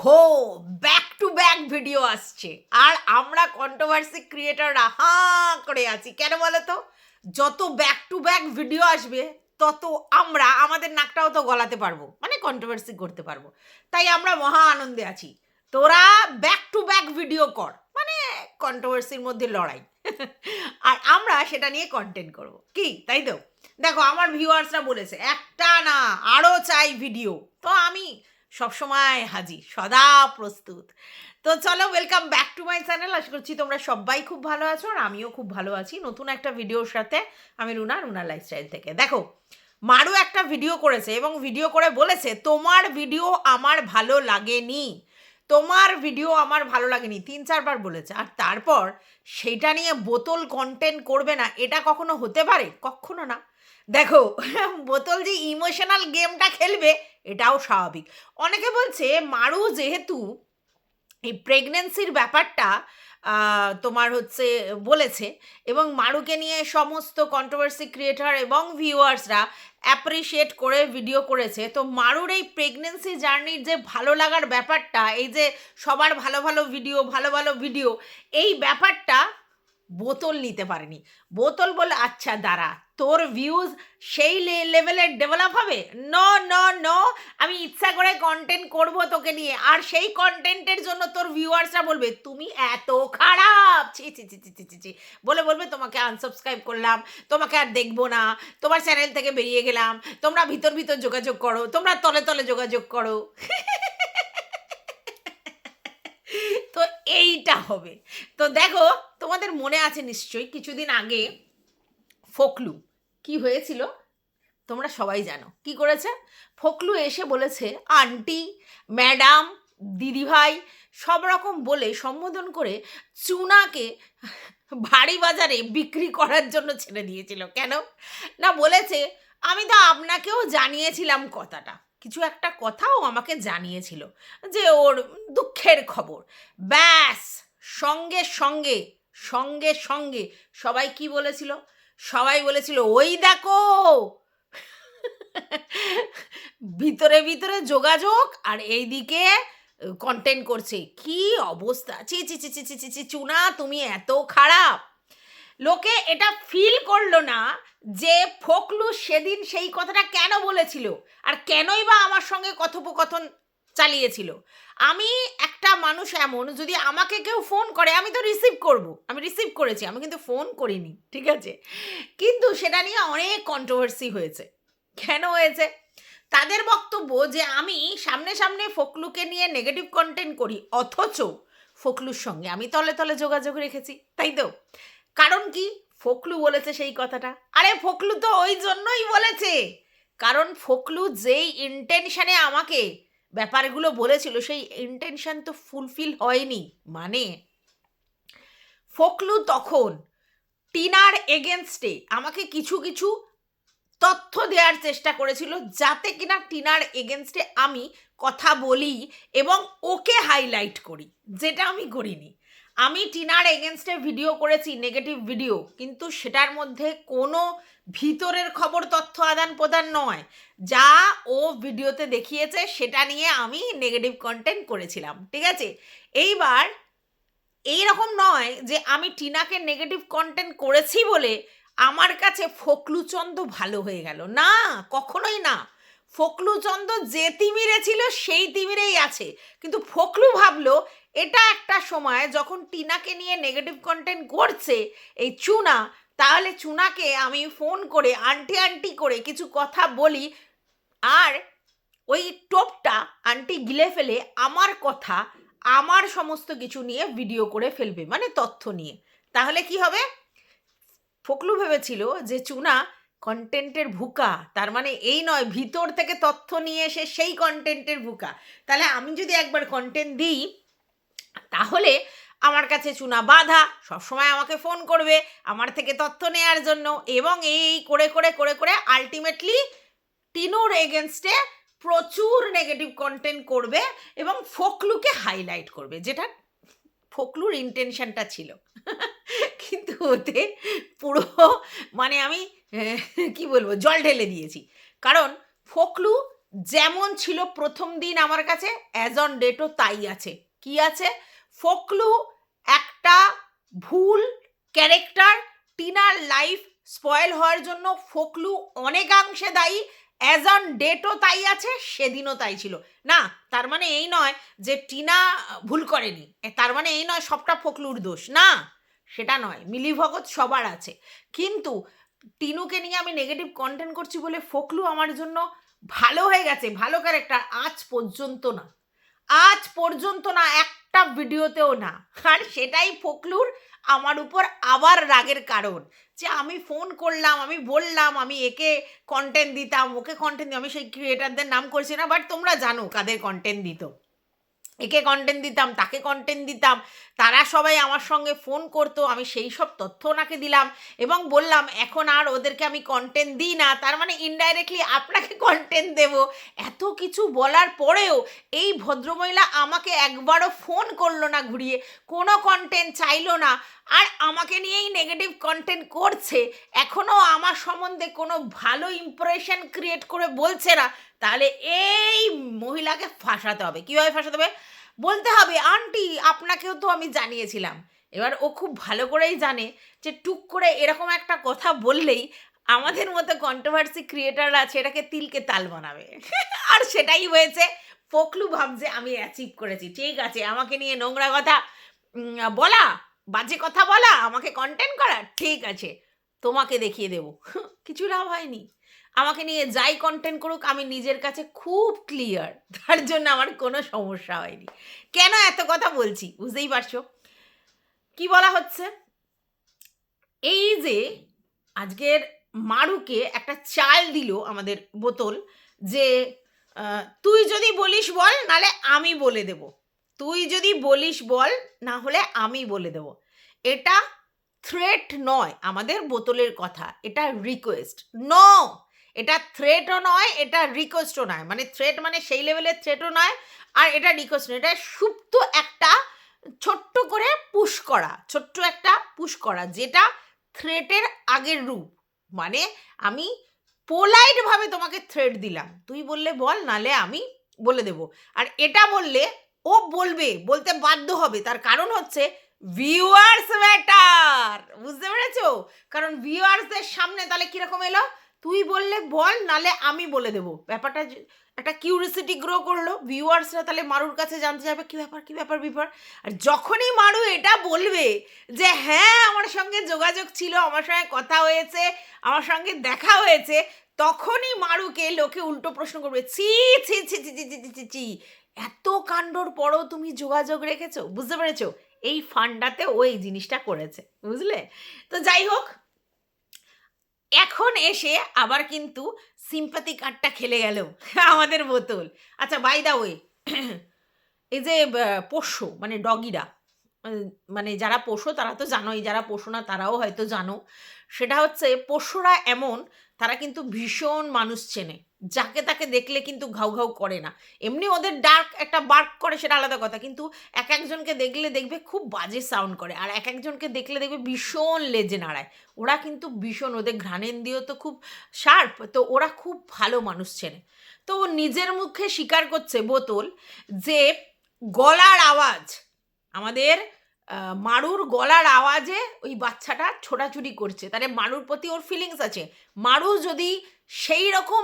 ওহো, back to back video আসছে আর আমরা কন্ট্রোভার্সি ক্রিয়েটররা হাঁ করে আছি। কেন বলো তো? যত ব্যাক টু ব্যাক ভিডিও আসবে তত আমরা আমাদের নাকটাও তো গলাতে পারবো, মানে কন্ট্রোভার্সি করতে পারবো। তাই আমরা মহা আনন্দে আছি। তোরা ব্যাক টু ব্যাক ভিডিও কর, মানে কন্ট্রোভার্সির মধ্যে লড়াই। আর আমরা সেটা নিয়ে কন্টেন্ট করব, কি তাই তো? দেখো, আমার ভিউয়ার্সরা বলেছে একটা না আরও চাই ভিডিও, তো আমি সবসময় হাজির, সদা প্রস্তুত। তো চলো, welcome back to my channel. আশা করছি তোমরা সবাই খুব ভালো আছো আর আমিও খুব ভালো আছি নতুন একটা ভিডিওর সাথে। আমি রুনা লাইফস্টাইল থেকে। দেখো, মারু একটা ভিডিও করেছে এবং ভিডিও করে বলেছে তোমার ভিডিও আমার ভালো লাগেনি, তোমার ভিডিও আমার ভালো লাগেনি, 3-4 বার বলেছে। আর তারপর সেটা নিয়ে বোতল কন্টেন্ট করবে না, এটা কখনো হতে পারে? কখনো না। দেখো, বোতল যে ইমোশনাল গেমটা খেলবে এটাও স্বাভাবিক। অনেকে বলছে মারু যেহেতু এই প্রেগনেন্সির ব্যাপারটা তোমার হচ্ছে বলেছে, এবং মারুকে নিয়ে সমস্ত কন্ট্রোভার্সি ক্রিয়েটর এবং ভিউয়ার্সরা অ্যাপ্রিসিয়েট করে ভিডিও করেছে, তো মারুর এই প্রেগনেন্সি জার্নির যে ভালো লাগার ব্যাপারটা, এই যে সবার ভালো ভালো ভিডিও, এই ব্যাপারটা বোতল নিতে পারেনি। বোতল বলে আচ্ছা দাঁড়া, তোর ভিউজ সেই লেভেলের ডেভেলপ হবে? নো নো নো, আমি ইচ্ছা করে কন্টেন্ট করব তোকে নিয়ে, আর সেই কন্টেন্টের জন্য তোর ভিউয়ার্সরা বলবে তুমি এত খারাপ, ছি ছি ছি ছি ছি ছি ছি, বলবে তোমাকে আনসাবস্ক্রাইব করলাম, তোমাকে আর দেখবো না, তোমার চ্যানেল থেকে বেরিয়ে গেলাম, তোমরা ভিতর যোগাযোগ করো, তোমরা তলে তলে যোগাযোগ করো। তো এইটা হবে। তো দেখো, তোমাদের মনে আছে নিশ্চয়ই কিছুদিন আগে ফোকলু কি হয়েছিল, তোমরা সবাই জানো কি করেছে। ফোকলু এসে বলেছে আন্টি, ম্যাডাম, দিদিভাই সব রকম বলে সম্বোধন করে চুনাকে ভারী বাজারে বিক্রি করার জন্য ছেড়ে দিয়েছিল। কেন না, বলেছে আমি তো আপনাকেও জানিয়েছিলাম কথাটা, কিছু একটা কথাও আমাকে জানিয়েছিল যে ওর দুঃখের খবর। ব্যাস, সঙ্গে সঙ্গে সঙ্গে সঙ্গে সবাই কি বলেছিল? সবাই বলেছিল ওই দেখো, ভিতরে ভিতরে যোগাযোগ আর এইদিকে কন্টেন্ট করছে। কি অবস্থা, ছি ছি ছি ছি ছি ছি ছি, চুনা তুমি এত খারাপ। লোকে এটা ফিল করলো না যে ফোকলু সেদিন সেই কথাটা কেন বলেছিল আর কেনই বা আমার সঙ্গে কথোপকথন চালিয়েছিল। আমি একটা মানুষ এমন, যদি আমাকে কেউ ফোন করে আমি তো রিসিভ করব, আমি রিসিভ করেছি, আমি কিন্তু ফোন করিনি, ঠিক আছে? কিন্তু সেটা নিয়ে অনেক কন্ট্রোভার্সি হয়েছে। কেন হয়েছে? তাদের বক্তব্য যে আমি সামনে সামনে ফোকলুকে নিয়ে নেগেটিভ কন্টেন্ট করি, অথচ ফোকলুর সঙ্গে আমি তলে তলে যোগাযোগ রেখেছি, তাই তো? কারণ কি? ফোকলু বলেছে সেই কথাটা। আরে ফোকলু তো ওই জন্যই বলেছে, কারণ ফোকলু যেই ইন্টেনশনে আমাকে ব্যাপারগুলো বলেছিল সেই ইন্টেনশন তো ফুলফিল হয়নি। মানে ফোকলু তখন টিনার এগেনস্টে আমাকে কিছু কিছু তথ্য দেওয়ার চেষ্টা করেছিল যাতে কিনা টিনার এগেনস্টে আমি কথা বলি এবং ওকে হাইলাইট করি, যেটা আমি করিনি। আমি টিনার এগেনস্টে ভিডিও করেছি, নেগেটিভ ভিডিও, কিন্তু সেটার মধ্যে কোনো ভিতরের খবর তথ্য আদান প্রদান নয়। যা ও ভিডিওতে দেখিয়েছে সেটা নিয়ে আমি নেগেটিভ কন্টেন্ট করেছিলাম, ঠিক আছে? এইবার এইরকম নয় যে আমি টিনাকে নেগেটিভ কন্টেন্ট করেছি বলে আমার কাছে ফোকলুচন্দ ভালো হয়ে গেল, না, কখনোই না। ফোকলুচন্দ যে তিমিরে ছিল সেই তিমিরেই আছে, কিন্তু ফোকলু ভাবলো এটা একটা সময় যখন টিনাকে নিয়ে নেগেটিভ কন্টেন্ট করছে এই চুনা, তাহলে চুনাকে আমি ফোন করে আন্টি আন্টি করে কিছু কথা বলি, আর ওই টোপটা আন্টি গিলে ফেলে আমার কথা, আমার সমস্ত কিছু নিয়ে ভিডিও করে ফেলবে, মানে তথ্য নিয়ে। তাহলে কি হবে? ফোকলু ভেবেছিল যে চুনা কন্টেন্টের ভুকা, তার মানে এই নয় ভিতর থেকে তথ্য নিয়ে এসে সেই কন্টেন্টের ভুকা। তাহলে আমি যদি একবার কন্টেন্ট দিই তাহলে আমার কাছে চুনা বাধা, সবসময় আমাকে ফোন করবে আমার থেকে তথ্য নেওয়ার জন্য, এবং এই করে করে করে করে আলটিমেটলি টিনুর এগেনস্টে প্রচুর নেগেটিভ কন্টেন্ট করবে এবং ফোকলুকে হাইলাইট করবে, যেটা ফোকলুর ইন্টেনশনটা ছিল। কিন্তু ওতে পুরো মানে আমি কি বলবো, জল ঢেলে দিয়েছি। কারণ ফোকলু যেমন ছিল প্রথম দিন আমার কাছে, অ্যাজ অন ডেটও তাই আছে। কি আছে? ফোকলু একটা ভুল ক্যারেক্টার, টিনার লাইফ স্পয়েল হওয়ার জন্য ফোকলু অনেকাংশে দায়ী, অ্যাজ অন ডেটও তাই আছে, সেদিনও তাই ছিল। না, তার মানে এই নয় যে টিনা ভুল করেনি, তার মানে এই নয় সবটা ফোকলুর দোষ, না সেটা নয়, মিলিভগত সবার আছে। কিন্তু টিনুকে নিয়ে আমি নেগেটিভ কন্টেন্ট করছি বলে ফোকলু আমার জন্য ভালো হয়ে গেছে, ভালো ক্যারেক্টার, আজ পর্যন্ত না, আজ পর্যন্ত না, একটা ভিডিওতেও না। আর সেটাই ফোকলুর আমার উপর আবার রাগের কারণ, যে আমি ফোন করলাম, আমি বললাম আমি একে কন্টেন্ট দিতাম, ওকে কন্টেন্ট দিতাম, আমি সেই ক্রিয়েটারদের নাম করছি না, বাট তোমরা জানো কাদের কন্টেন্ট দিত, একে কন্টেন্ট দিতাম, তাকে কন্টেন্ট দিতাম, তারা সবাই আমার সঙ্গে ফোন করতো, আমি সেই সব তথ্য ওনাকে দিলাম এবং বললাম এখন আর ওদেরকে আমি কন্টেন্ট দিই না, তার মানে ইনডাইরেক্টলি আপনাকে কন্টেন্ট দেব। এত কিছু বলার পরেও এই ভদ্রমহিলা আমাকে একবারও ফোন করলো না ঘুরিয়ে, কোনো কন্টেন্ট চাইলো না, আর আমাকে নিয়েই নেগেটিভ কন্টেন্ট করছে, এখনও আমার সম্বন্ধে কোনো ভালো ইমপ্রেশন ক্রিয়েট করে বলছে না। তাহলে এই মহিলাকে ফাঁসাতে হবে। কীভাবে ফাঁসাতে হবে? বলতে হবে আন্টি আপনাকেও তো আমি জানিয়েছিলাম। এবার ও খুব ভালো করেই জানে যে টুক করে এরকম একটা কথা বললেই আমাদের মতো কন্ট্রোভার্সি ক্রিয়েটাররা আছে এটাকে তিলকে তাল বানাবে। আর সেটাই হয়েছে। ফোকলু ভাবছে আমি অ্যাচিভ করেছি, ঠিক আছে, আমাকে নিয়ে নোংরা কথা বলা, বাজে কথা বলা, আমাকে কন্টেন্ট করা, ঠিক আছে, তোমাকে দেখিয়ে দেবো। কিছু লাভ হয়নি। আমাকে নিয়ে যাই কন্টেন্ট করুক, আমি নিজের কাছে খুব ক্লিয়ার, তার জন্য আমার কোনো সমস্যা হয়নি। কেন এত কথা বলছি বুঝতেই পারছো। কি বলা হচ্ছে, এই যে আজকের মারুকে একটা চাল দিল আমাদের বোতল, যে তুই যদি বলিস বল, নালে আমি বলে দেব, তুই যদি বলিস বল, না হলে আমি বলে দেব। এটা থ্রেট নয় আমাদের বোতলের কথা, এটা রিকোয়েস্ট। নো, এটা থ্রেটও নয়, এটা রিকোয়েস্টও নয়, মানে থ্রেট মানে সেই লেভেলের থ্রেটও নয়, আর এটা রিকোয়েস্ট নয়, এটা সুপ্ত একটা ছোট্ট করে পুশ করা, ছোট্ট একটা পুশ করা, যেটা থ্রেটের আগের রূপ। মানে আমি পোলাইটভাবে তোমাকে থ্রেট দিলাম, তুই বললে বল, নালে আমি বলে দেব। আর এটা বললে ও বলবে, বলতে বাধ্য হবে, তার কারণ হচ্ছে ভিউয়ার্স ম্যাটার, বুঝতে পেরেছো? কারণ ভিউয়ার্সদের সামনে তাহলে কিরকম এলো, তুই বললে বল, নালে আমি বলে দেবো। ব্যাপারটা একটা কিউরিসিটি গ্রো করলো, ভিউয়ার্সরা তাহলে মারুর কাছে জানতে যাবে কী ব্যাপার, কী ব্যাপার ব্যাপার। আর যখনই মারু এটা বলবে যে হ্যাঁ আমার সঙ্গে যোগাযোগ ছিল, আমার সঙ্গে কথা হয়েছে, আমার সঙ্গে দেখা হয়েছে, তখনই মারুকে লোকে উল্টো প্রশ্ন করবে, ছি ছি ছি ছি ছি ছি ছি ছি, এত কাণ্ডর পরও তুমি যোগাযোগ রেখেছো। বুঝতে পেরেছো? এই ফান্ডাতে ও এই জিনিসটা করেছে, বুঝলে? তো যাই হোক, এখন এসে আবার কিন্তু সিম্পাথি কার্ডটা খেলে গেল আমাদের বোতল। আচ্ছা, বাই দা ওয়ে, এই যে পোষ্য মানে ডগিরা, মানে যারা পোষ্য তারা তো জানোই, যারা পোষ্য না তারাও হয়তো জানো, সেটা হচ্ছে পোষ্যরা এমন, তারা কিন্তু ভীষণ মানুষ চেনে, যাকে তাকে দেখলে কিন্তু ঘাউ ঘাউ করে না। এমনি ওদের ডার্ক একটা বার্ক করে, সেটা আলাদা কথা, কিন্তু এক একজনকে দেখলে দেখবে খুব বাজে সাউন্ড করে, আর এক একজনকে দেখলে দেখবে ভীষণ লেজে নাড়ায়। ওরা কিন্তু ভীষণ, ওদের ঘ্রাণেন্দ্রিয় তো খুব শার্প, তো ওরা খুব ভালো মানুষ চেনে। তো ও নিজের মুখে স্বীকার করছে বোতল যে গলার আওয়াজ, আমাদের মারুর গলার আওয়াজে ওই বাচ্চাটা ছোটাছুটি করছে, তাহলে মারুর প্রতি ওর ফিলিংস আছে। মারু যদি সেই রকম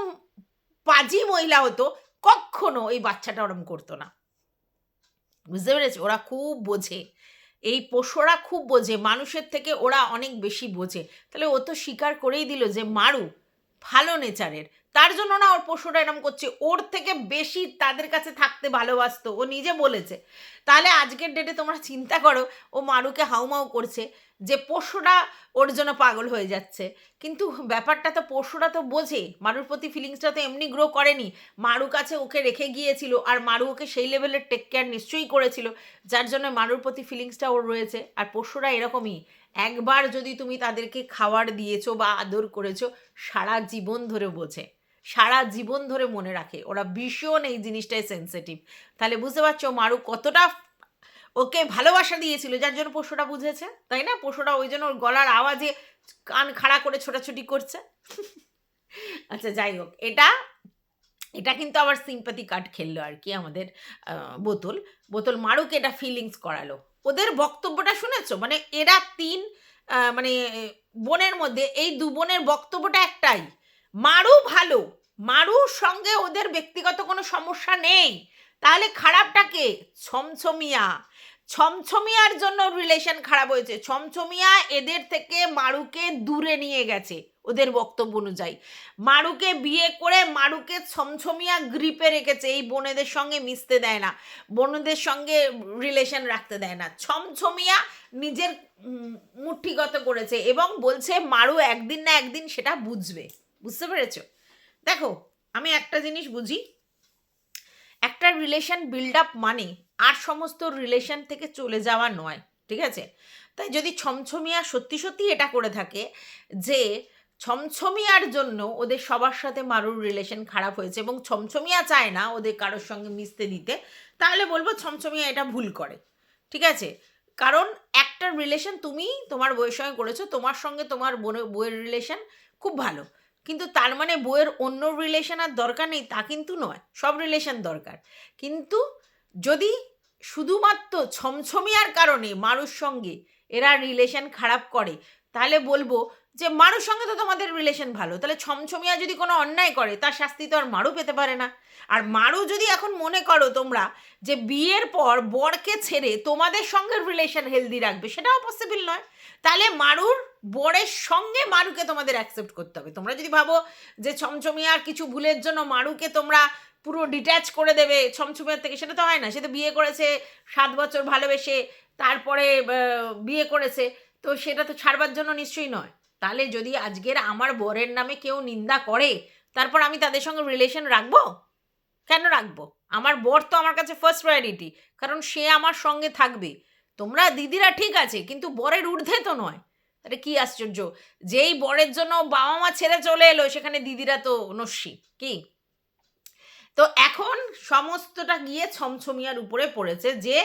পাজি মহিলা হতো, কখনো ওই বাচ্চাটা ওরম করতো না। বুঝতে পেরেছে? ওরা খুব বোঝে, এই পোষ্যরা খুব বোঝে, মানুষের থেকে ওরা অনেক বেশি বোঝে। তাহলে ও তো স্বীকার করেই দিল যে মারু ভালো নেচারের, তার জন্য না ওর পোষ্যটা এরম করছে, ওর থেকে বেশি তাদের কাছে থাকতে ভালোবাসতো, ও নিজে বলেছে। তাহলে আজকের ডেটে তোমরা চিন্তা করো, ও মারুকে হাউমাউ করছে যে পোষ্যটা ওর জন্য পাগল হয়ে যাচ্ছে। কিন্তু ব্যাপারটা তো পোষ্যরা তো বোঝে, মারুর প্রতি ফিলিংসটা তো এমনি গ্রো করেনি, মারু কাছে ওকে রেখে গিয়েছিল, আর মারু ওকে সেই লেভেলের টেক কেয়ার নিশ্চয়ই করেছিল, যার জন্য মারুর প্রতি ফিলিংসটা ওর রয়েছে। আর পোষ্যরা এরকমই, একবার যদি তুমি তাদেরকে খাবার দিয়েছো বা আদর করেছো, সারা জীবন ধরে বোঝে, সারা জীবন ধরে মনে রাখে, ওরা ভীষণ এই জিনিসটাই সেন্সিটিভ। তাহলে বুঝতে পারছো মারু কতটা ওকে ভালোবাসা দিয়েছিল, যার জন্য পশুটা বুঝেছে, তাই না? পশুটা ওই জন্য ওর গলার আওয়াজে কান খাড়া করে ছোটাছুটি করছে। আচ্ছা, যাই হোক, এটা এটা কিন্তু আবার সিম্পাথি কার্ড খেললো আর কি আমাদের বোতল বোতল মারুকে এটা ফিলিংস করালো। ওদের বক্তব্যটা শুনেছো? মানে এরা তিন মানে বোনের মধ্যে এই দু বোনের বক্তব্যটা একটাই, মারু ভালো, মারুর সঙ্গে ওদের ব্যক্তিগত কোনো সমস্যা নেই। তাহলে খারাপটা কে? ছমছমিয়া। ছমছমিয়ার জন্য রিলেশন খারাপ হয়েছে। ছমছমিয়া এদের থেকে মারুকে দূরে নিয়ে গেছে ওদের বক্তব্য অনুযায়ী। মারুকে বিয়ে করে মারুকে ছমছমিয়া গ্রিপে রেখেছে, এই বোনেদের সঙ্গে মিশতে দেয় না, বোনদের সঙ্গে রিলেশন রাখতে দেয় না। ছমছমিয়া নিজের মুঠিগত করেছে এবং বলছে মারু একদিন না একদিন সেটা বুঝবে। বুঝতে পেরেছো? দেখো, আমি একটা জিনিস বুঝি, একটা রিলেশন বিল্ড আপ মানে আর সমস্ত রিলেশন থেকে চলে যাওয়া নয়, ঠিক আছে? তাই যদি ছমছমিয়া সত্যি সত্যি এটা করে থাকে যে ছমছমিয়ার জন্য ওদের সবার সাথে মারুর রিলেশন খারাপ হয়েছে এবং ছমছমিয়া চায় না ওদের কারোর সঙ্গে মিশতে দিতে, তাহলে বলবো ছমছমিয়া এটা ভুল করে, ঠিক আছে? কারণ একটা রিলেশন তুমি তোমার বউয়ের সঙ্গে করেছো, তোমার সঙ্গে তোমার বউয়ের রিলেশন খুব ভালো, কিন্তু তার মানে বউয়ের অন্য রিলেশন আর দরকার নেই তা কিন্তু নয়, সব রিলেশন দরকার। কিন্তু যদি শুধুমাত্র ছমছমিয়ার কারণে মারুর সঙ্গে এরা রিলেশন খারাপ করে, তাহলে বলবো যে মারুর সঙ্গে তো তোমাদের রিলেশন ভালো, তাহলে ছমছমিয়া যদি কোনো অন্যায় করে তার শাস্তি তো আর মারু পেতে পারে না। আর মারু যদি এখন মনে করো তোমরা যে বিয়ের পর বরকে ছেড়ে তোমাদের সঙ্গে রিলেশন হেলদি রাখবে, সেটাও পসিবল নয়। তাহলে মারুর বরের সঙ্গে মারুকে তোমাদের অ্যাকসেপ্ট করতে হবে। তোমরা যদি ভাবো যে ছমছমিয়ার কিছু ভুলের জন্য মারুকে তোমরা পুরো ডিট্যাচ করে দেবে ছমছমিয়ার থেকে, সেটা তো হয় না। সে তো বিয়ে করেছে 7 বছর ভালোবেসে, তারপরে বিয়ে করেছে, তো সেটা তো ছাড়বার জন্য নিশ্চয়ই নয়। তাহলে যদি আজকের আমার বরের নামে কেউ নিন্দা করে তারপর আমি তাদের সঙ্গে রিলেশন রাখবো? কেন রাখবো? আমার বর তো আমার কাছে ফার্স্ট প্রায়োরিটি, কারণ সে আমার সঙ্গে থাকবে। তোমরা দিদিরা ঠিক আছে, কিন্তু বরের ঊর্ধ্বে তো নয়। তাহলে কি আশ্চর্য, যেই বরের জন্য বাবা মা ছেড়ে চলে এলো সেখানে দিদিরা তো নস্যি কি? তো এখন সমস্তটা গিয়ে ছমছমিয়ার উপরে পড়েছে যে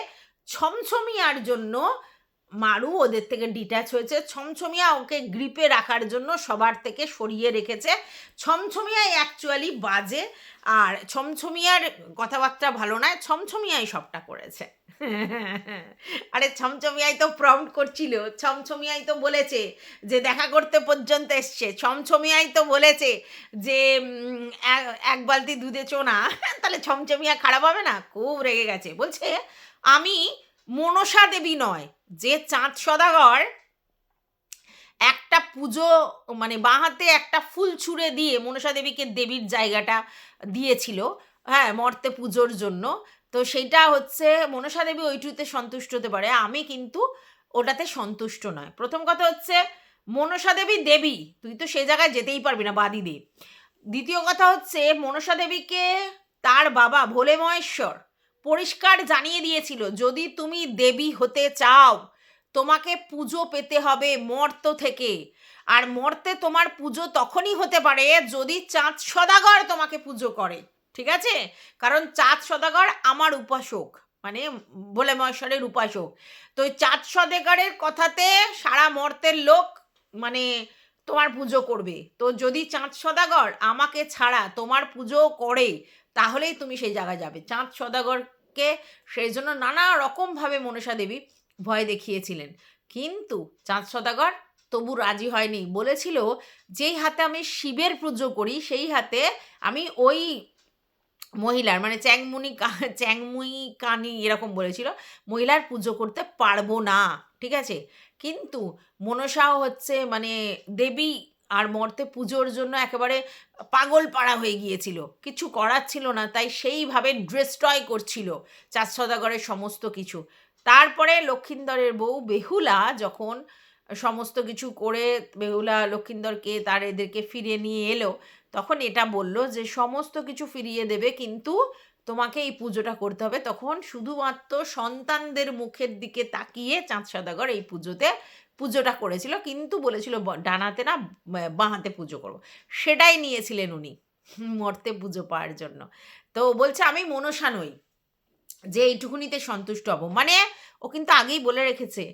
ছমছমিয়ার জন্য মারু ওদের থেকে ডিট্যাচ হয়েছে, ছমছমিয়া ওকে গ্রিপে রাখার জন্য সবার থেকে সরিয়ে রেখেছে। ছমছমিয়াই অ্যাকচুয়ালি বাজে, আর ছমছমিয়ার কথাবার্তা ভালো নয়, ছমছমিয়াই সবটা করেছে। আরে ছমছমিয়াই তো প্রম্পট করছিল, ছমছমিয়াই তো বলেছে যে দেখা করতে পর্যন্ত এসছে, ছমছমিয়াই তো বলেছে যে এক বালতি দুধে চোনা। তাহলে ছমছমিয়া খারাপ হবে না? খুব রেগে গেছে, বলছে আমি মনসা দেবী নয় যে চাঁদ সদাগর একটা পুজো মানে বাঁ হাতে একটা ফুল ছুঁড়ে দিয়ে মনসা দেবীকে দেবীর জায়গাটা দিয়েছিল, হ্যাঁ, মর্তে পুজোর জন্য। তো সেইটা হচ্ছে মনসা দেবী ওইটুতে সন্তুষ্ট হতে পারে, আমি কিন্তু ওটাতে সন্তুষ্ট নয়। প্রথম কথা হচ্ছে মনসা দেবী দেবী, তুই তো সেই জায়গায় যেতেই পারবি না, বাদি দে। দ্বিতীয় কথা হচ্ছে মনসা দেবীকে তার বাবা ভোলে মহেশ্বর পরিষ্কার জানিয়ে দিয়েছিল যদি তুমি দেবী হতে চাও তোমাকে পুজো পেতে হবে মর্ত থেকে। আর মর্তে তোমার পুজো তখনই হতে পারে যদি চাঁদ সদাগর তোমাকে পুজো করে, ঠিক আছে? কারণ চাঁদ সদাগর আমার উপাসক, মানে ভোলে মহেশ্বরের উপাসক। তো ওই চাঁদ সদাগরের কথাতে সারা মর্তের লোক মানে তোমার পুজো করবে। তো যদি চাঁদ সদাগর আমাকে ছাড়া তোমার পুজো করে তাহলেই তুমি সেই জায়গায় যাবে। চাঁদ সদাগরকে সেই জন্য নানা রকমভাবে মনসা দেবী ভয় দেখিয়েছিলেন, কিন্তু চাঁদ সদাগর তবু রাজি হয়নি। বলেছিল যেই হাতে আমি শিবের পুজো করি সেই হাতে আমি ওই মহিলার মানে চ্যাংমুই কানি এরকম বলেছিল, মহিলার পুজো করতে পারবো না, ঠিক আছে? কিন্তু মনসাও হচ্ছে মানে দেবী আর মর্তে পুজোর জন্য একেবারে পাগল পাড়া হয়ে গিয়েছিল, কিছু করার ছিল না, তাই সেইভাবে ডিস্ট্রয় করছিল চাঁদ সদাগরের সমস্ত কিছু। তারপরে লক্ষিন্দরের বউ বেহুলা যখন সমস্ত কিছু করে বেহুলা লক্ষিন্দরকে তার এদেরকে ফিরিয়ে নিয়ে এলো, তখন এটা বলল যে সমস্ত কিছু ফিরিয়ে দেবে কিন্তু তোমাকে এই পুজোটা করতে হবে। তখন শুধুমাত্র সন্তানদের মুখের দিকে তাকিয়ে চাঁদ সদাগর এই পুজোটা করেছিল, কিন্তু বলেছিল ডানাতে না বাঁ হাতে পুজো করবো, সেটাই নিয়েছিলেন উনি মর্তে পুজো পাওয়ার জন্য। তো বলছে আমি মনসা নই যে এইটুকুনিতে সন্তুষ্ট হব। মানে ও কিন্তু আগেই বলে রেখেছে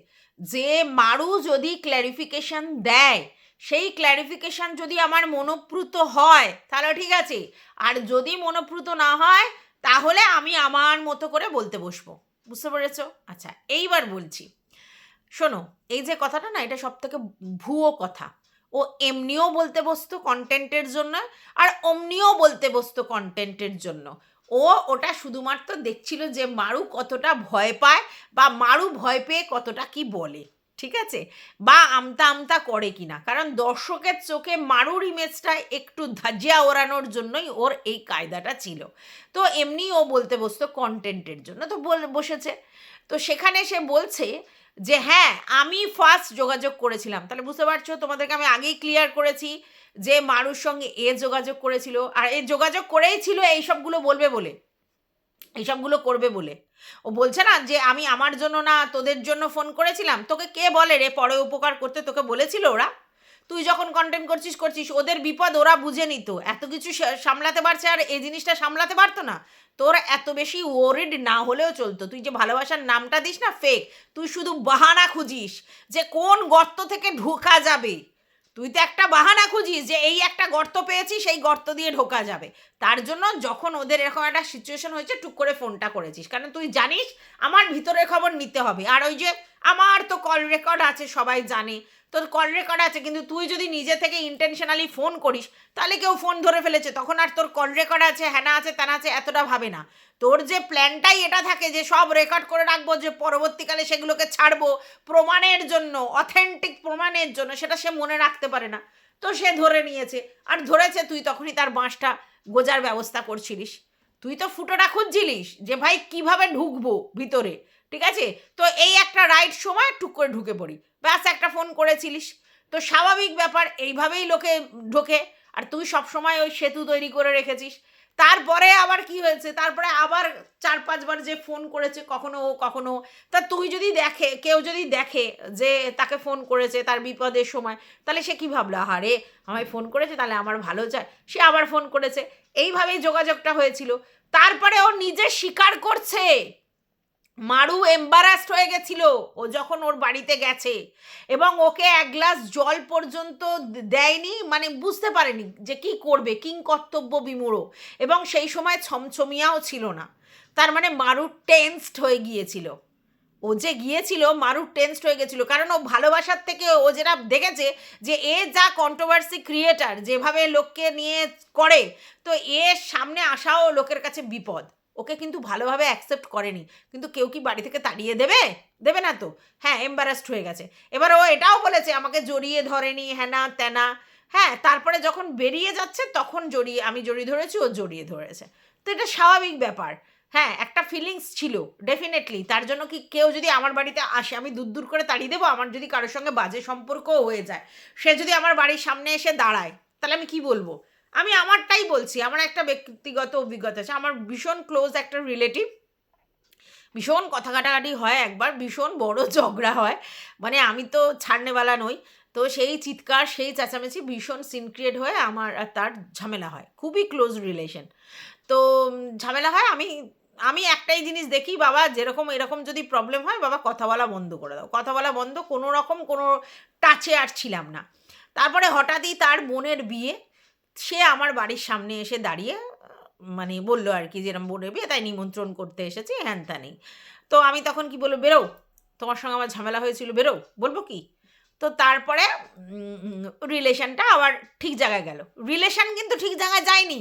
যে মারু যদি ক্ল্যারিফিকেশন দেয় সেই ক্ল্যারিফিকেশন যদি আমার মনোপ্রুত হয় তাহলে ঠিক আছে, আর যদি মনোপ্রুত না হয় তাহলে আমি আমার মতো করে বলতে বসবো। বুঝতে পেরেছো? আচ্ছা, এইবার বলছি, শোনো, এই যে কথাটা না, এটা সব থেকে ভুয়ো কথা। ও এমনিও বলতে বসতো কন্টেন্টের জন্য, আর অমনিও বলতে বসতো কন্টেন্টের জন্য। ও ওটা শুধুমাত্র দেখছিল যে মারু কতটা ভয় পায়, বা মারু ভয় পেয়ে কতটা কি বলে, ঠিক আছে, বা আমতা আমতা করে কিনা। কারণ দর্শকের চোখে মারুর ইমেজটা একটু ধাজিয়া ওড়ানোর জন্যই ওর এই কায়দাটা ছিল। তো এমনি ও বলতে বসতো কন্টেন্টের জন্য, তো বসেছে। তো সেখানে সে বলছে যে হ্যাঁ, আমি ফার্স্ট যোগাযোগ করেছিলাম। তাহলে বুঝতে পারছো, তোমাদেরকে আমি আগেই ক্লিয়ার করেছি যে মারুর সঙ্গে এ যোগাযোগ করেছিল, আর এ যোগাযোগ করেই ছিল এইসবগুলো বলবে বলে, এইসবগুলো করবে বলে। ও বলছে না যে আমি আমার জন্য না তোদের জন্য ফোন করেছিলাম। তোকে কে বলে রে পরে উপকার করতে? তোকে বলেছিল ওরা? তুই যখন কন্টেন্ট করছিস, ওদের বিপদ ওরা বুঝে নিত, এত কিছু সামলাতে পারছে, আর এই জিনিসটা সামলাতে পারতো না। তোর এত বেশি ওরিড না হলেও চলতো। তুই যে ভালোবাসার নামটা দিস না ফেক, তুই শুধু বাহানা খুঁজিস যে কোন গর্ত থেকে ঢোকা যাবে। তুই তো একটা বাহানা খুঁজিস যে এই একটা গর্ত পেয়েছি, সেই গর্ত দিয়ে ঢোকা যাবে। তার জন্য যখন ওদের এরকম একটা সিচুয়েশন হয়েছে টুক করে ফোনটা করেছিস, কারণ তুই জানিস আমার ভিতরের খবর নিতে হবে। আর ওই যে আমার তো কল রেকর্ড আছে, সবাই জানে তোর কল রেকর্ড আছে, কিন্তু তুই যদি নিজে থেকে ইন্টেনশনালি ফোন করিস তাহলে কেউ ফোন ধরে ফেলেছে, তখন আর তোর কল রেকর্ড আছে, হ্যানা আছে, ত্যানা আছে, এতটা ভাবে না। তোর যে প্ল্যানটাই এটা থাকে যে সব রেকর্ড করে রাখবো, যে পরবর্তীকালে সেগুলোকে ছাড়বো প্রমাণের জন্য, অথেন্টিক প্রমাণের জন্য, সেটা সে মনে রাখতে পারে না। তো সে ধরে নিয়েছে, আর ধরেছে তুই তখনই তার বাঁশটা গোজার ব্যবস্থা করছিলিস। তুই তো ফুটোটা খুঁজছিলিস যে ভাই কিভাবে ঢুকবো ভিতরে, ঠিক আছে। তো এই একটা রাইট সময় টুক করে ঢুকে পড়ি, ব্যাস একটা ফোন করেছিলিস। তো স্বাভাবিক ব্যাপার, এইভাবেই লোকে ঢোকে। আর তুই সবসময় ওই সেতু তৈরি করে রেখেছিস। তারপরে আবার কি হয়েছে, তারপরে আবার 4-5 বার যে ফোন করেছে, কখনো ও কখনো। তা তুই যদি দেখে, কেউ যদি দেখে যে তাকে ফোন করেছে তার বিপদের সময়, তাহলে সে কি ভাবলো, আহারে আমায় ফোন করেছে, তাহলে আমার ভালো চায়, সে আবার ফোন করেছে। এইভাবেই যোগাযোগটা হয়েছিল। তারপরে ও নিজে স্বীকার করছে মারু এম্বারাসড হয়ে গেছিল ও যখন ওর বাড়িতে গেছে, এবং ওকে এক গ্লাস জল পর্যন্ত দেয়নি, মানে বুঝতে পারেনি যে কি করবে, কিং কর্তব্য বিমূঢ়, এবং সেই সময় ছমছমিয়াও ছিল না। তার মানে মারু টেন্সড হয়ে গিয়েছিল। ও যে গিয়েছিল মারু টেন্সড হয়ে গেছিল, কারণ ও ভালোবাসার থেকে ও যেটা দেখেছে যে এ যা কন্ট্রোভার্সি ক্রিয়েটার, যেভাবে লোককে নিয়ে করে, তো এর সামনে আসাও লোকের কাছে বিপদ। ওকে কিন্তু ভালোভাবে অ্যাকসেপ্ট করেনি, কিন্তু কেউ কি বাড়ি থেকে তাড়িয়ে দেবে? দেবে না তো। হ্যাঁ, এম্বারাসড হয়ে গেছে। এবার ও এটাও বলেছে আমাকে জড়িয়ে ধরেনি, হ্যানা ত্যানা। হ্যাঁ, তারপরে যখন বেরিয়ে যাচ্ছে তখন আমি জড়িয়ে ধরেছি, ও জড়িয়ে ধরেছে। তো এটা স্বাভাবিক ব্যাপার। হ্যাঁ, একটা ফিলিংস ছিল ডেফিনেটলি। তার জন্য কি কেউ যদি আমার বাড়িতে আসে আমি দূর দূর করে তাড়িয়ে দেবো? আমার যদি কারোর সঙ্গে বাজে সম্পর্কও হয়ে যায়, সে যদি আমার বাড়ির সামনে এসে দাঁড়ায়, তাহলে আমি কি বলবো? আমি আমারটাই বলছি, আমার একটা ব্যক্তিগত অভিজ্ঞতা আছে। আমার ভীষণ ক্লোজ একটা রিলেটিভ, ভীষণ কথা কাটাকাটি হয়, একবার ভীষণ বড় ঝগড়া হয়, মানে আমি তো ছাড়নেওয়ালা নই। তো সেই চিৎকার, সেই চেঁচামেচি, ভীষণ সিন ক্রিয়েট হয়ে আমার আর তার ঝামেলা হয়, খুবই ক্লোজ রিলেশন। তো ঝামেলা হয়। আমি আমি একটাই জিনিস দেখি, বাবা যেরকম এরকম যদি প্রবলেম হয়, বাবা কথা বলা বন্ধ করে দাও, কথা বলা বন্ধ, কোনো রকম কোনো টাচে আর ছিলাম না। তারপরে হঠাৎই তার বোনের বিয়ে, সে আমার বাড়ির সামনে এসে দাঁড়িয়ে মানে বললো আর কি, যেরকম বোনের বিয়ে তাই নিমন্ত্রণ করতে এসেছি, হ্যান ত্যানেই। তো আমি তখন কি বলবো, বেরো, তোমার সঙ্গে আমার ঝামেলা হয়েছিল, বেরো, বলবো কি? তো তারপরে রিলেশনটা আবার ঠিক জায়গায় গেল। রিলেশন কিন্তু ঠিক জায়গায় যায়নি,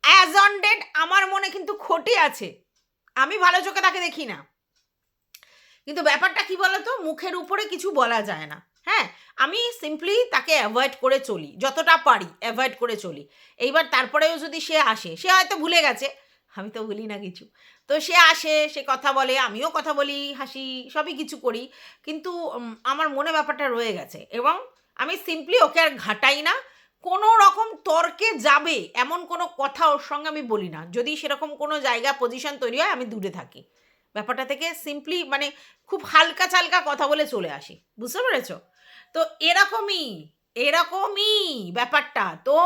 অ্যাজ অন ডেট আমার মনে কিন্তু খোটে আছে, আমি ভালো চোখে তাকে দেখি না। কিন্তু ব্যাপারটা কি বলতো, মুখের উপরে কিছু বলা যায় না। হ্যাঁ, আমি সিম্পলি তাকে অ্যাভয়েড করে চলি, যতটা পারি অ্যাভয়েড করে চলি। এইবার তারপরেও যদি সে আসে, সে হয়তো ভুলে গেছে, আমি তো ভুলি না কিছু। তো সে আসে, সে কথা বলে, আমিও কথা বলি, হাসি, সবই কিছু করি, কিন্তু আমার মনে ব্যাপারটা রয়ে গেছে, এবং আমি সিম্পলি ওকে আর ঘাটাই না। কোনো রকম তর্কে যাবে এমন কোনো কথা ওর সঙ্গে আমি বলি না। যদি সেরকম কোনো জায়গা পজিশন তৈরি হয়, আমি দূরে থাকি ব্যাপারটা থেকে, সিম্পলি মানে খুব হালকা চালকা কথা বলে চলে আসি। বুঝতে পেরেছো? তো এরকমই এরকমই ব্যাপারটা। তো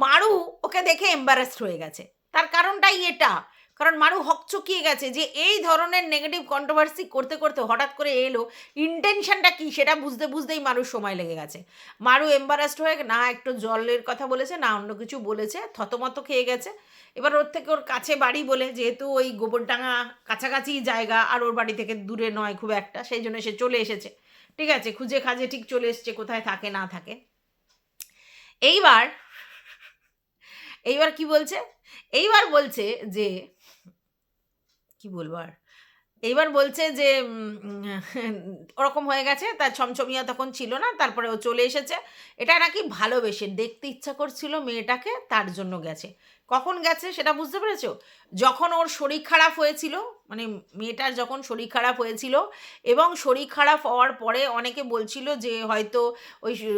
মারু ওকে দেখে এম্বারাসড হয়ে গেছে, তার কারণটাই এটা। কারণ মারু হকচকিয়ে গেছে যে এই ধরনের নেগেটিভ কন্ট্রোভার্সি করতে করতে হঠাৎ করে এলো, ইন্টেনশনটা কী সেটা বুঝতে বুঝতেই মারুর সময় লেগে গেছে। মারু এম্বারাসড হয়ে না একটু জলের কথা বলেছে না অন্য কিছু বলেছে, থতমত খেয়ে গেছে। এবার ওর থেকে ওর কাছে বাড়ি বলে, যেহেতু ওই গোবরডাঙ্গা কাছাকাছি জায়গা আর ওর বাড়ি থেকে দূরে নয় খুব একটা, সেই জন্য সে চলে এসেছে। ঠিক আছে, খুঁজে খাজে ঠিক চলে এসছে কোথায় থাকে না থাকে। এইবার এইবার কি বলছে, এইবার বলছে যে কি বলবো আর, এইবার বলছে যে ওরকম হয়ে গেছে, তার ছমছমিয়া তখন ছিল না, তারপরে ও চলে এসেছে। এটা নাকি ভালোবেসে দেখতে ইচ্ছা করছিল মেয়েটাকে, তার জন্য গেছে। কখন গেছে সেটা বুঝতে পেরেছো? যখন ওর শরীর খারাপ হয়েছিল, মানে মেয়েটার যখন শরীর খারাপ হয়েছিল, এবং শরীর খারাপ হওয়ার পরে অনেকে বলছিল যে হয়তো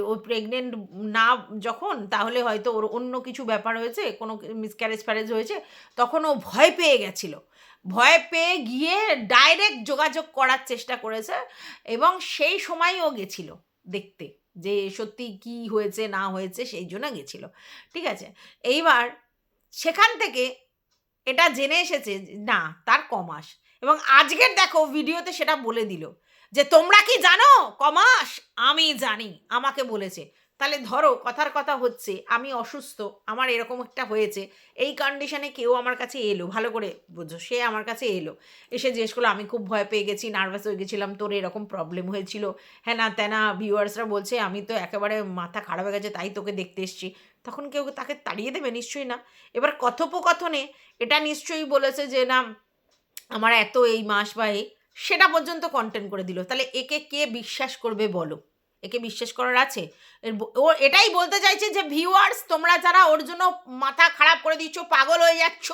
ও প্রেগনেন্ট না যখন, তাহলে হয়তো ওর অন্য কিছু ব্যাপার হয়েছে, কোনো মিসক্যারেজ ফ্যারেজ হয়েছে, তখন ও ভয় পেয়ে গেছিলো। ভয় পেয়ে গিয়ে ডাইরেক্ট যোগাযোগ করার চেষ্টা করেছে, এবং সেই সময় ও গেছিল দেখতে যে সত্যি কি হয়েছে না হয়েছে, সেই জন্য গেছিল। ঠিক আছে, এইবার সেখান থেকে এটা জেনে এসেছে না তার কমাস, এবং আজকের দেখো ভিডিওতে সেটা বলে দিল যে তোমরা কি জানো কমাস, আমি জানি, আমাকে বলেছে। তাহলে ধরো কথার কথা হচ্ছে আমি অসুস্থ, আমার এরকম একটা হয়েছে, এই কন্ডিশনে কেউ আমার কাছে এলো, ভালো করে বুঝো, সে আমার কাছে এলো, এসে জিজ্ঞেস করলো আমি খুব ভয় পেয়ে গেছি, নার্ভাস হয়ে গেছিলাম, তোর এরকম প্রবলেম হয়েছিল, হ্যাঁ না তেনা, ভিউয়ার্সরা বলছে আমি তো একেবারে মাথা খারাপ হয়ে গেছে তাই তোকে দেখতে এসেছি, তখন কেউ তাকে তাড়িয়ে দেবে? নিশ্চয়ই না। এবার কথোপকথনে এটা নিশ্চয়ই বলেছে যে না আমার এত এই মাস বা এই, সেটা পর্যন্ত কন্টেন্ট করে দিল। তাহলে একে কে বিশ্বাস করবে বলো? একে বিশ্বাস করার আছে? ও এটাই বলতে চাইছে যে ভিউয়ার্স তোমরা যারা ওর জন্য মাথা খারাপ করে দিচ্ছ, পাগল হয়ে যাচ্ছ,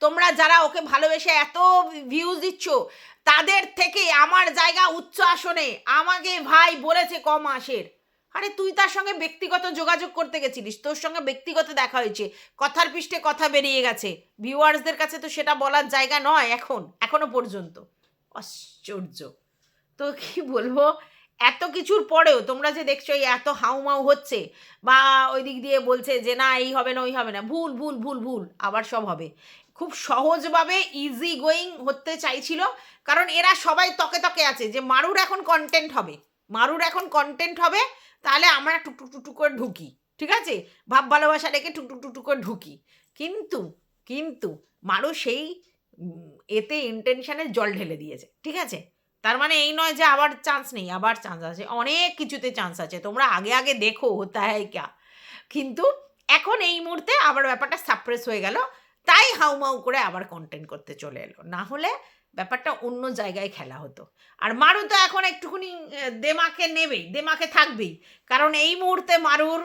তোমরা যারা ওকে ভালোবেসে এত ভিউজ দিচ্ছ, তাদের থেকে আমার জায়গা উচ্চ আসনে, আমাকে ভাই বলেছে কম আসের। আরে তুই তার সঙ্গে ব্যক্তিগত যোগাযোগ করতে গেছিলিস, তোর সঙ্গে ব্যক্তিগত দেখা হয়েছে, কথার পৃষ্ঠে কথা বেরিয়ে গেছে, ভিউয়ার্সদের কাছে তো সেটা বলার জায়গা নয় এখনো পর্যন্ত। আশ্চর্য। তো কি বলবো, এত কিছুর পরেও তোমরা যে দেখছো এই এত হাউমাউ হচ্ছে, বা ওই দিক দিয়ে বলছে যে না এই হবে না ওই হবে না, ভুল ভুল ভুল ভুল, আবার সব হবে। খুব সহজভাবে ইজি গোয়িং হতে চাইছিল, কারণ এরা সবাই তকে তকে আছে যে মারুর এখন কন্টেন্ট হবে, মারুর এখন কন্টেন্ট হবে, তাহলে আমরা টুকটুক টুকটুক করে ঢুকি। ঠিক আছে, ভাব ভালোবাসা রেখে টুকটুক টুকটুক করে ঢুকি, কিন্তু কিন্তু মারু সেই এতে ইন্টেনশনের জল ঢেলে দিয়েছে। ঠিক আছে, তার মানে এই নয় যে আবার চান্স নেই, আবার চান্স আছে, অনেক কিছুতে চান্স আছে, তোমরা আগে আগে দেখো হতা হ্যায় ক্যা। কিন্তু এখন এই মুহূর্তে আবার ব্যাপারটা সাপ্রেস হয়ে গেল, তাই হাউমাউ করে আবার কন্টেন্ট করতে চলে এলো, না হলে ব্যাপারটা অন্য জায়গায় খেলা হতো। আর মারু তো এখন একটুখানি দেমাকে নেবেই, দেমাকে থাকবেই, কারণ এই মুহূর্তে মারুর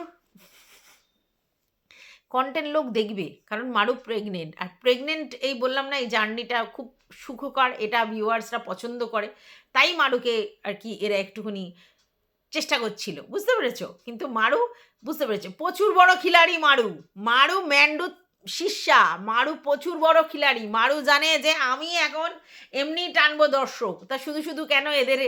কন্টেন্ট লোক দেখবে, কারণ মারু প্রেগনেন্ট, আর প্রেগনেন্ট এই বললাম না এই জার্নিটা খুব সুখকর, এটা ভিউয়ার্সরা পছন্দ করে, তাই মারুকে আর কি এরা একটুখানি চেষ্টা করছিল, বুঝতে পেরেছো? কিন্তু মারু বুঝতে পেরেছে প্রচুর বড় খিলাড়ি মারু, মারু ম্যান্ডু শিষ্যা, মারু প্রচুর বড় খিলাড়ি, মারু জানে যে আমি এখন এমনি টানবো দর্শক, তা শুধু শুধু কেন এদের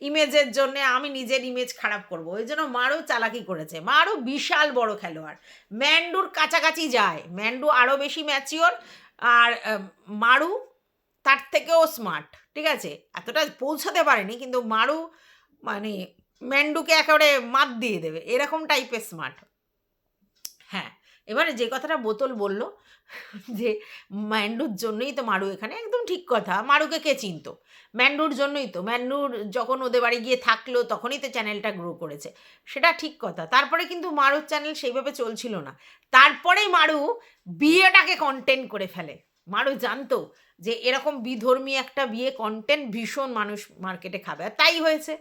ইমেজের জন্য আমি নিজের ইমেজ খারাপ করব, ওই জন্য মারু চালাকি করেছে। মারু বিশাল বড় খেলোয়াড়, ম্যান্ডুর কাছাকাছি যায়, ম্যান্ডু আরও বেশি ম্যাচিওর, আর মারু তার থেকেও স্মার্ট। ঠিক আছে, এতটা পৌঁছাতে পারেনি, কিন্তু মারু মানে ম্যান্ডুকে একেবারে মাত দিয়ে দেবে, এরকম টাইপের স্মার্ট। হ্যাঁ, এবারে যে কথাটা বোতল বলল যে ম্যান্ডুর জন্যই তো মারু এখানে, একদম ঠিক কথা। মারুকে কে চিনত? ম্যান্ডুর জন্যই তো, ম্যান্ডুর যখন ওদের বাড়ি গিয়ে থাকলো তখনই তো চ্যানেলটা গ্রো করেছে, সেটা ঠিক কথা। তারপরে কিন্তু মারুর চ্যানেল সেইভাবে চলছিল না, তারপরেই মারু বিয়েটাকে কন্টেন্ট করে ফেলে। মারু জানতো যে এরকম বিধর্মী একটা বিয়ে কন্টেন্ট ভীষণ মানুষ মার্কেটে খাবে, আর তাই হয়েছে,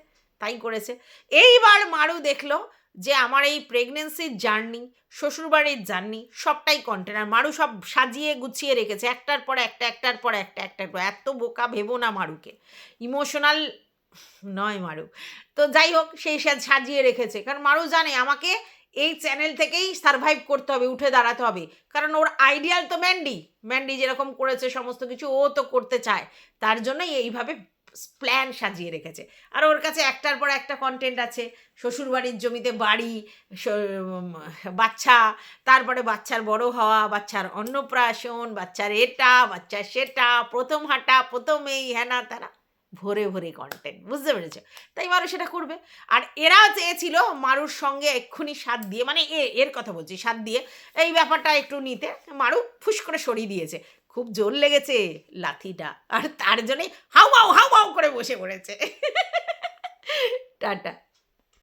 তাই করেছে। এইবার মারু দেখলো যে আমার এই প্রেগনেন্সির জার্নি, শ্বশুরবাড়ির জার্নি, সবটাই কন্টেন্ট, আর মারু সব সাজিয়ে গুছিয়ে রেখেছে, একটার পর একটা, একটার পর একটা, একটার পর। এত বোকা ভেবো না মারুকে, ইমোশনাল নয় মারু। তো যাই হোক, সেই সাজিয়ে রেখেছে, কারণ মারু জানে আমাকে এই চ্যানেল থেকেই সারভাইভ করতে হবে, উঠে দাঁড়াতে হবে, কারণ ওর আইডিয়াল তো ম্যান্ডি, ম্যান্ডি যেরকম করেছে সমস্ত কিছু ও তো করতে চায়, তার জন্যই এইভাবে প্ল্যান সাজিয়ে রেখেছে। আর ওর কাছে একটার পর একটা কন্টেন্ট আছে, শ্বশুরবাড়ির জমিতে বাড়ি, বাচ্চা, তারপরে বাচ্চার বড় হওয়া, বাচ্চার অন্নপ্রাশন, বাচ্চার এটা, বাচ্চার সেটা, প্রথম হাঁটা, প্রথম এই হ্যানা তারা, ভরে ভরে কন্টেন্ট, বুঝতে পেরেছো? তাই মারু সেটা করবে। আর এরা চেয়েছিল মারুর সঙ্গে এক্ষুনি সাথ দিয়ে, মানে এর কথা বলছি, সাথ দিয়ে এই ব্যাপারটা একটু নিতে, মারু ফুস করে সরিয়ে দিয়েছে। খুব জোর লেগেছে লাথিটা, আর তার জন্যই হাউ হাউ করে বসে পড়েছে। টাটা।